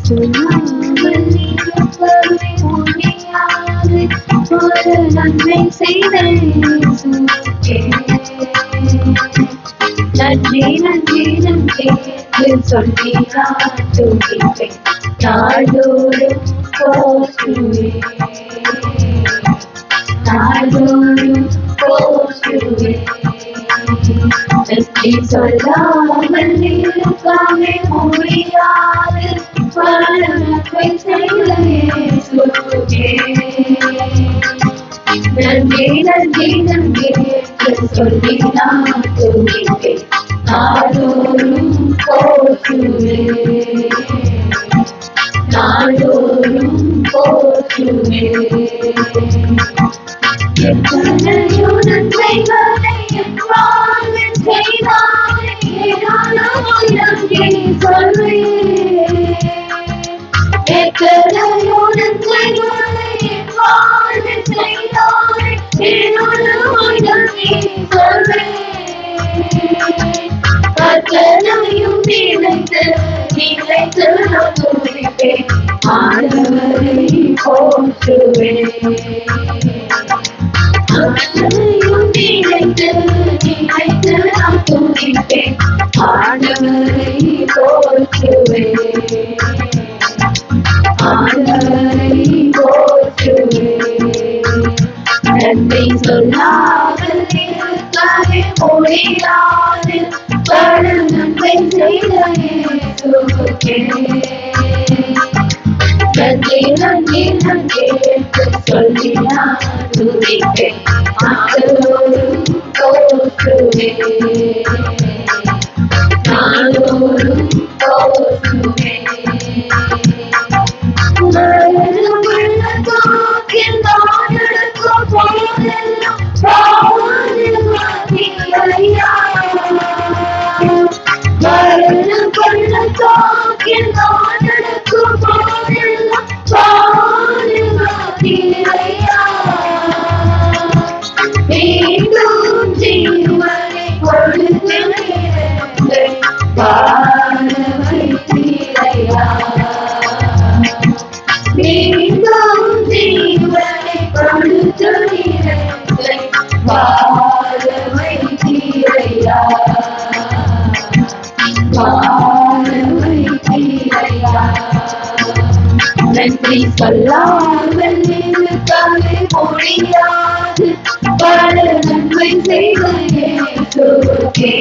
சொல்லாமல் இருக்கவே முடியாது ஒரு நன்மை செய்த இயேசுவுக்கே நன்றி நன்றி நன்றி என்று சொல்லி நான் துதிப்பேன் நாள்தோறும் போற்றுவேன் நாள்தோறும் போற்றுவேன் நன்றி சொல்லாமல் இருக்கவே முடியாது பல நன்மை செய்த இயேசுவுக்கே நன்றி நன்றி நன்றி என்று சொல்லி நான் துதிப்பேன் நாள்தோறும் போற்றுவேன் நாள்தோறும் போற்றுவேன் எத்தனையோ நன்மைகளை என் வாழ்வில் செய்தாரே ஏராளமாய் நன்றி சொல்வேன் எத்தனையோ நன்மைகளை என் வாழ்வில் செய்தாரே ஏராளமாய் நன்றி சொல்வேன் அத்தனையும் நினைத்து நினைத்து நான் துதிப்பேன் ஆண்டவரை போற்றுவேன் அத்தனையும் நினைத்து நினைத்து நான் துதிப்பேன் ஆண்டவரை போற்றுவேன் ஆண்டவரை போற்றுவேன் நன்றி சொல்லாமல் இருக்கவே முடியாது பல நன்மை செய்த இயேசுவுக்கே நன்றி நன்றி நன்றி என்று சொல்லி நான் துதிப்பேன் நாள்தோறும் போற்றுவேன் நாள்தோறும் போற்றுவேன் பள்ளத்தாக்கில் நான் நடக்கும் போதெல்லாம் பாடுவாதில்லையா பள்ளத்தாக்கில் நான் நடக்கும் போதெல்லாம் பாடுவாதில்லையா மீண்டும் ஜீவனை கொடுத்து வாழ வைத்தீரையா மீண்டும் ஜீவனை கொடுத்து வாழ வைத்தீரையா வாழ வைத்தீரையா நன்றி சொல்லாமல் இருக்கவே முடியாது பல நன்மை செய்த இயேசுவுக்கே